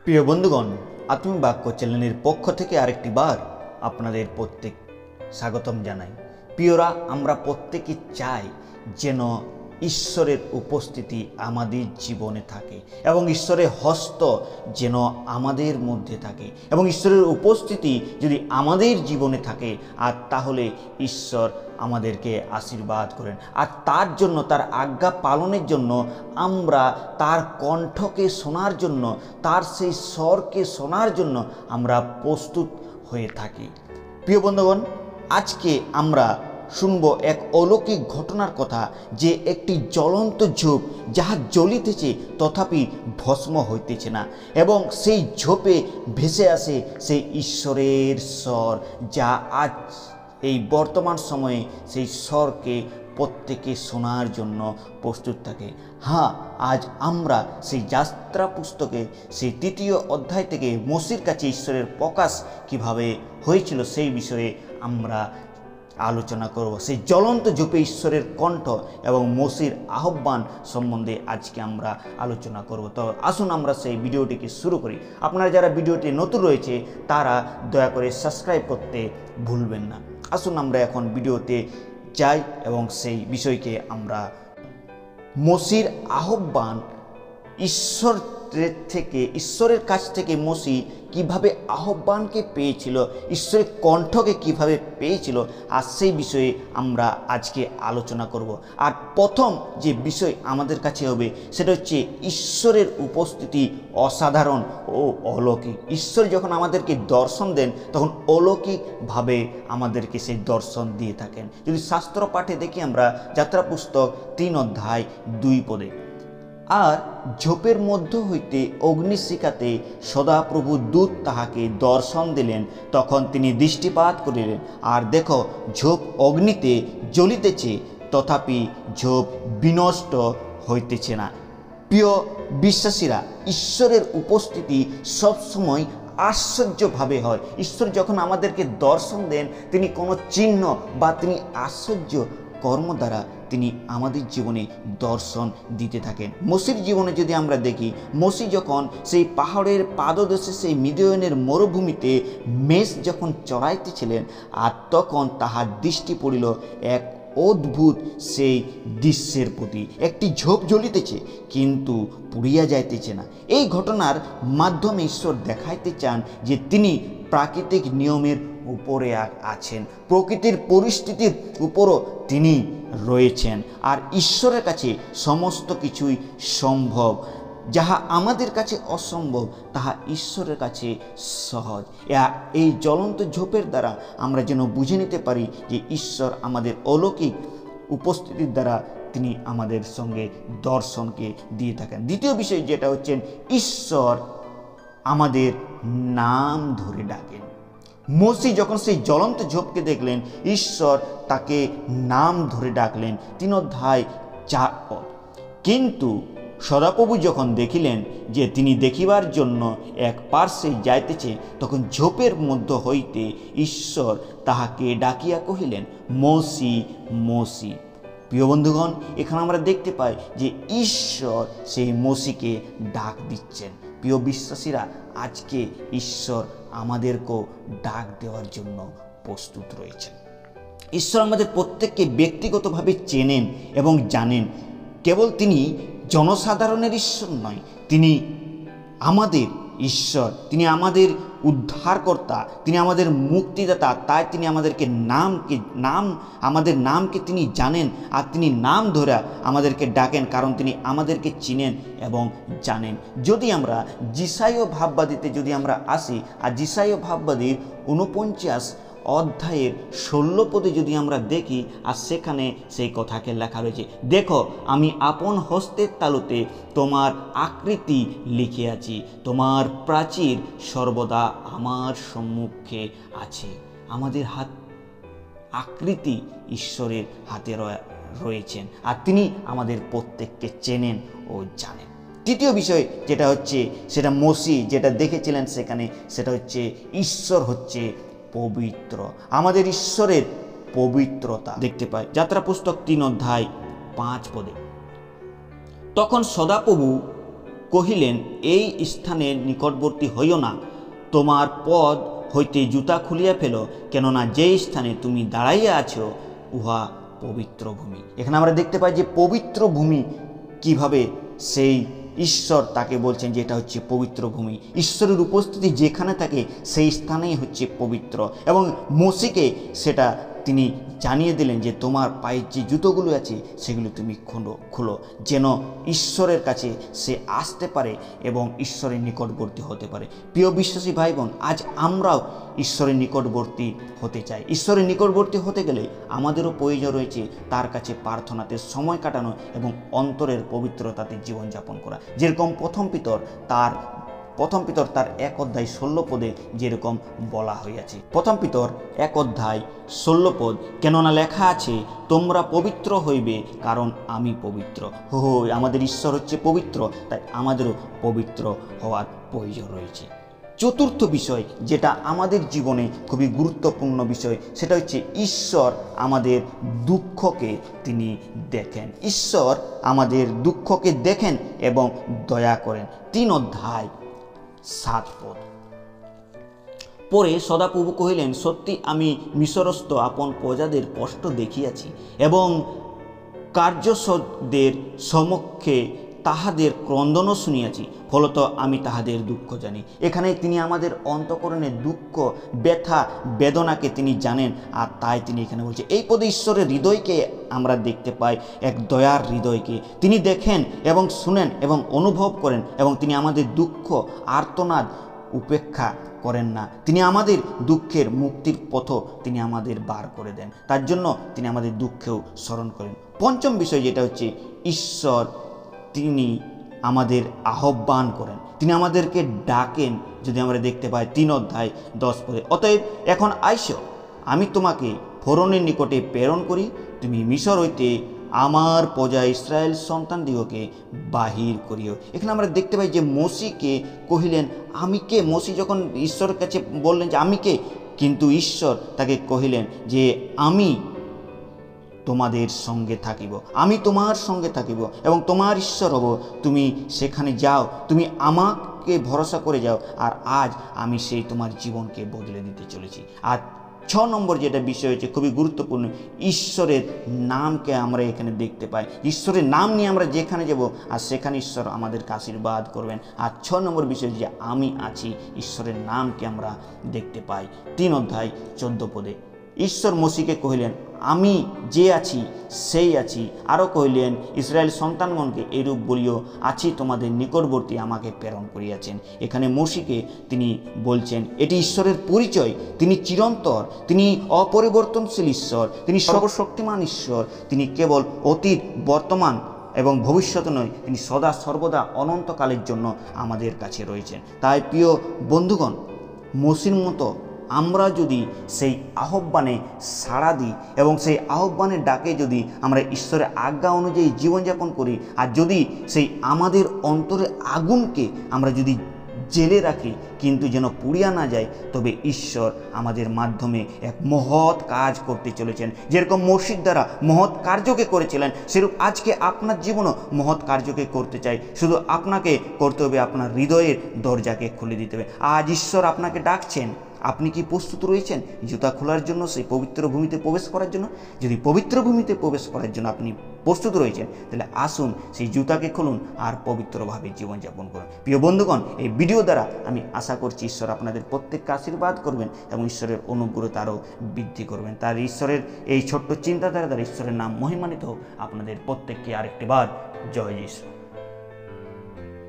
প্রিয় বন্ধুগণ, আত্মিক বাক্য চ্যানেলের পক্ষ থেকে আরেকটি বার আপনাদের প্রত্যেক স্বাগতম জানাই। প্রিয়রা, আমরা প্রত্যেকে চাই যেন ঈশ্বরের উপস্থিতি আমাদের জীবনে থাকে এবং ঈশ্বরের হস্ত যেন আমাদের মধ্যে থাকে এবং ঈশ্বরের উপস্থিতি যদি আমাদের জীবনে থাকে আর তাহলে ঈশ্বর আমাদেরকে আশীর্বাদ করেন। আর তার জন্য, তার আজ্ঞা পালনের জন্য, আমরা তার কণ্ঠকে শোনার জন্য, তার সেই স্বরকে শোনার জন্য আমরা প্রস্তুত হয়ে থাকি। প্রিয় বন্ধুগণ, আজকে আমরা শুনব এক অলৌকিক ঘটনার কথা, যে একটি জ্বলন্ত ঝোপ যাহা জ্বলিতেছে তথাপি ভস্ম হইতেছে না, এবং সেই ঝোপে ভেসে আসে সেই ঈশ্বরের স্বর, যা আজ এই বর্তমান সময়ে সেই স্বরকে প্রত্যেকে শোনার জন্য প্রস্তুত থাকে। হ্যাঁ, আজ আমরা সেই যাত্রা পুস্তকে সেই ৩য় অধ্যায় থেকে মোশির কাছে ঈশ্বরের প্রকাশ কিভাবে হয়েছিল সেই বিষয়ে আমরা আলোচনা করব। সেই জ্বলন্ত ঝোপে ঈশ্বরের কণ্ঠ এবং মোশির আহ্বান সম্বন্ধে আজকে আমরা আলোচনা করব। তো আসুন আমরা সেই ভিডিওটিকে শুরু করি। আপনারা যারা ভিডিওটি নতুন রয়েছে তারা দয়া করে সাবস্ক্রাইব করতে ভুলবেন না। আসুন আমরা এখন ভিডিওতে যাই এবং সেই বিষয়কে আমরা মোশির আহ্বান, ঈশ্বরের কাছ থেকে মোশি কিভাবে আহ্বানকে পেয়েছিল, ঈশ্বরের কণ্ঠকে কিভাবে পেয়েছিল, আর সেই বিষয়ে আমরা আজকে আলোচনা করব। আর প্রথম যে বিষয় আমাদের কাছে হবে সেটা হচ্ছে ঈশ্বরের উপস্থিতি অসাধারণ ও অলৌকিক। ঈশ্বর যখন আমাদেরকে দর্শন দেন তখন অলৌকিকভাবে আমাদেরকে সেই দর্শন দিয়ে থাকেন। যদি শাস্ত্র পাঠে দেখি আমরা যাত্রা পুস্তক ৩ অধ্যায় ২ পদে, আর ঝোপের মধ্য হইতে অগ্নিশিখাতে সদাপ্রভু দূত তাহাকে দর্শন দিলেন। তখন তিনি দৃষ্টিপাত করিলেন, আর দেখো ঝোপ অগ্নিতে জ্বলিতেছে, তথাপি ঝোপ বিনষ্ট হইতেছে না। প্রিয় বিশ্বাসীরা, ঈশ্বরের উপস্থিতি সবসময় আশ্চর্যভাবে হয়। ঈশ্বর যখন আমাদেরকে দর্শন দেন, তিনি কোনো চিহ্ন বা তিনি আশ্চর্য কর্ম দ্বারা তিনি আমাদের জীবনে দর্শন দিতে থাকেন। মোশির জীবনে যদি আমরা দেখি, মোশি যখন সেই পাহাড়ের পাদদেশে সেই মিদিয়ানের মরুভূমিতে মেষ যখন চড়াইতেছিলেন, আর তখন তাহার দৃষ্টি পড়িল এক অদ্ভুত সেই দৃশ্যের প্রতি। একটি ঝোপ জ্বলিতেছে কিন্তু পুড়িয়া যাইতেছে না। এই ঘটনার মাধ্যমে ঈশ্বর দেখাইতে চান যে তিনি প্রাকৃতিক নিয়মের উপরে আছেন, প্রকৃতির পরিস্থিতির উপরও তিনি রয়েছেন। আর ঈশ্বরের কাছে সমস্ত কিছুই সম্ভব। যাহা আমাদের কাছে অসম্ভব তাহা ঈশ্বরের কাছে সহজ। এই জ্বলন্ত ঝোপের দ্বারা আমরা যেন বুঝে নিতে পারি যে ঈশ্বর আমাদের অলৌকিক উপস্থিতির দ্বারা তিনি আমাদের সঙ্গে দর্শনকে দিয়ে থাকেন। দ্বিতীয় বিষয় যেটা হচ্ছেন, ঈশ্বর আমাদের নাম ধরে ডাকেন। মোশি যখন সেই জ্বলন্ত ঝোপকে দেখলেন, ঈশ্বর তাকে নাম ধরে ডাকলেন। ৩ অধ্যায় ৪ পদ। কিন্তু সদাপ্রভু যখন দেখিলেন যে তিনি দেখিবার জন্য এক পার্শ্বে যাইতেছে, তখন ঝোপের মধ্য হইতে ঈশ্বর তাহাকে ডাকিয়া কহিলেন, মোশি, মোশি। প্রিয় বন্ধুগণ, এখানে আমরা দেখতে পাই যে ঈশ্বর সেই মোশিকে ডাক দিচ্ছেন। প্রিয় বিশ্বাসীরা, আজকে ঈশ্বর আমাদেরকেও ডাক দেওয়ার জন্য প্রস্তুত রয়েছেন। ঈশ্বর আমাদের প্রত্যেককে ব্যক্তিগতভাবে চেনেন এবং জানেন। কেবল তিনি জনসাধারণের ঈশ্বর নয়, তিনি আমাদের ঈশ্বর, তিনি আমাদের উদ্ধারকর্তা, তিনি আমাদের মুক্তিদাতা। তাই তিনি আমাদেরকে আমাদের নামকে তিনি জানেন, আর তিনি নাম ধরে আমাদেরকে ডাকেন, কারণ তিনি আমাদেরকে চিনেন এবং জানেন। যদি আমরা যিশায় ভাববাদীতে যদি আমরা আসি, আর যিশায় ভাববাদীর 49 অধ্যায়ের 16 পদে যদি আমরা দেখি, আর সেখানে সেই কথাকে লেখা রয়েছে, দেখো আমি আপন হস্তের তালুতে তোমার আকৃতি লিখিয়াছি, তোমার প্রাচীর সর্বদা আমার সম্মুখে আছে। আমাদের আকৃতি ঈশ্বরের হাতে রয়েছেন, আর তিনি আমাদের প্রত্যেককে চেনেন ও জানেন। তৃতীয় বিষয় যেটা হচ্ছে, সেটা মোশি যেটা দেখেছিলেন সেখানে, সেটা হচ্ছে ঈশ্বর হচ্ছে পবিত্র। আমাদের ঈশ্বরের পবিত্রতা দেখতে পাই যাত্রা পুস্তক ৩ অধ্যায় ৫ পদে। তখন সদাপ্রভু কহিলেন, এই স্থানের নিকটবর্তী হইও না, তোমার পদ হইতে জুতা খুলিয়া ফেলো, কেননা যেই স্থানে তুমি দাঁড়াইয়া আছো উহা পবিত্র ভূমি। এখানে আমরা দেখতে পাই যে পবিত্র ভূমি কিভাবে সেই ঈশ্বর তাকে বলছেন যে এটা হচ্ছে পবিত্র ভূমি। ঈশ্বরের উপস্থিতি যেখানে থাকে সেই স্থানেই হচ্ছে পবিত্র, এবং মোশিকে সেটা তিনি জানিয়ে দিলেন যে তোমার পায়ের যে জুতোগুলো আছে সেগুলো তুমি খুলো, যেন ঈশ্বরের কাছে সে আসতে পারে এবং ঈশ্বরের নিকটবর্তী হতে পারে। প্রিয় বিশ্বাসী ভাই বোন, আজ আমরাও ঈশ্বরের নিকটবর্তী হতে চাই। ঈশ্বরের নিকটবর্তী হতে গেলে আমাদেরও প্রয়োজন রয়েছে তার কাছে প্রার্থনাতে সময় কাটানো এবং অন্তরের পবিত্রতাতে জীবনযাপন করা। যেরকম প্রথম পিতর তার 1 অধ্যায় 16 পদে যেরকম বলা হইয়াছে। প্রথম পিতর 1 অধ্যায় 16 পদ, কেননা লেখা আছে, তোমরা পবিত্র হইবে কারণ আমি পবিত্র। আমাদের ঈশ্বর হচ্ছে পবিত্র, তাই আমাদেরও পবিত্র হওয়ার প্রয়োজন রয়েছে। চতুর্থ বিষয় যেটা আমাদের জীবনে খুবই গুরুত্বপূর্ণ বিষয়, সেটা হচ্ছে ঈশ্বর আমাদের দুঃখকে তিনি দেখেন। ঈশ্বর আমাদের দুঃখকে দেখেন এবং দয়া করেন। 3 অধ্যায় 7 পদ। পরে সদাপ্রভু কহিলেন, সত্যি আমি মিশরস্থ আপন প্রজাদের কষ্ট দেখিয়াছি এবং কার্যসদের সমক্ষে তাহাদের ক্রন্দনও শুনিয়াছি, ফলত আমি তাহাদের দুঃখ জানি। এখানে তিনি আমাদের অন্তঃকরণের দুঃখ, ব্যথা, বেদনাকে তিনি জানেন, আর তাই তিনি এখানে বলছে। এই পদে ঈশ্বরের হৃদয়কে আমরা দেখতে পাই, এক দয়ার হৃদয়কে তিনি দেখেন এবং শুনেন এবং অনুভব করেন, এবং তিনি আমাদের দুঃখ আর্তনাদ উপেক্ষা করেন না। তিনি আমাদের দুঃখের মুক্তির পথ তিনি আমাদের বার করে দেন, তার জন্য তিনি আমাদের দুঃখেও স্মরণ করেন। পঞ্চম বিষয় যেটা হচ্ছে, ঈশ্বর তিনি আমাদের আহ্বান করেন, তিনি আমাদেরকে ডাকেন। যদি আমরা দেখতে পাই 3 অধ্যায় 10 পদে, অতএব এখন আইসো, আমি তোমাকে ফরনের নিকটে প্রেরণ করি, তুমি মিশর হইতে আমার প্রজা ইসরায়েল সন্তানদিগকে বাহির করিও। এখানে আমরা দেখতে পাই যে মোশিকে কহিলেন, আমি কে? মোশি যখন ঈশ্বরের কাছে বললেন যে আমি কে, কিন্তু ঈশ্বর তাকে কহিলেন যে আমি তোমাদের সঙ্গে থাকিব, আমি তোমার সঙ্গে থাকিব এবং তোমার ঈশ্বর হব। তুমি সেখানে যাও, তুমি আমাকে ভরসা করে যাও, আর আজ আমি সেই তোমার জীবনকে বদলে দিতে চলেছি। আর 6 নম্বর যেটা বিষয় হচ্ছে খুবই গুরুত্বপূর্ণ, ঈশ্বরের নামকে আমরা এখানে দেখতে পাই। ঈশ্বরের নাম নিয়ে আমরা যেখানে যাব আর সেখানে ঈশ্বর আমাদেরকে আশীর্বাদ করবেন। আর 6 নম্বর বিষয় যে আমি আছি, ঈশ্বরের নামকে আমরা দেখতে পাই 3 অধ্যায় 14 পদে। ঈশ্বর মোশিকে কহিলেন, আমি যে আছি সেই আছি। আরও কহিলেন, ইসরায়েল সন্তানগণকে এরূপ বলিও, আছি তোমাদের নিকটবর্তী, আমাকে প্রেরণ করিয়াছেন। এখানে মোশিকে তিনি বলছেন এটি ঈশ্বরের পরিচয়, তিনি চিরন্তর, তিনি অপরিবর্তনশীল ঈশ্বর, তিনি সর্বশক্তিমান ঈশ্বর, তিনি কেবল অতীত, বর্তমান এবং ভবিষ্যৎ নয়, তিনি সদা সর্বদা অনন্তকালের জন্য আমাদের কাছে রয়েছেন। তাই প্রিয় বন্ধুগণ, মোশির মতো আমরা যদি সেই আহ্বানে সাড়া দিই এবং সেই আহ্বানের ডাকে যদি আমরা ঈশ্বরের আজ্ঞা অনুযায়ী জীবনযাপন করি, আর যদি সেই আমাদের অন্তরের আগুনকে আমরা যদি জেলে রাখি কিন্তু যেন পুড়িয়া না যায়, তবে ঈশ্বর আমাদের মাধ্যমে এক মহৎ কাজ করতে চলেছেন। যেরকম মোশির দ্বারা মহৎ কার্যকে করেছিলেন, সেরূপ আজকে আপনার জীবনও মহৎ কার্যকে করতে চাই। শুধু আপনাকে করতে হবে আপনার হৃদয়ের দরজাকে খুলে দিতে হবে। আজ ঈশ্বর আপনাকে ডাকছেন, আপনি কি প্রস্তুত রয়েছেন জুতা খোলার জন্য, সেই পবিত্র ভূমিতে প্রবেশ করার জন্য? যদি পবিত্র ভূমিতে প্রবেশ করার জন্য আপনি প্রস্তুত রয়েছেন, তাহলে আসুন সেই জুতাকে খুলুন আর পবিত্রভাবে জীবনযাপন করুন। প্রিয় বন্ধুগণ, এই ভিডিও দ্বারা আমি আশা করছি ঈশ্বর আপনাদের প্রত্যেককে আশীর্বাদ করবেন এবং ঈশ্বরের অনুগ্রহ আরও বৃদ্ধি করবেন। তার ঈশ্বরের এই ছোট্ট চিন্তাধারা দ্বারা ঈশ্বরের নাম মহিমান্বিত হোক। আপনাদের প্রত্যেককে আরেকটি বার জয় যিশু।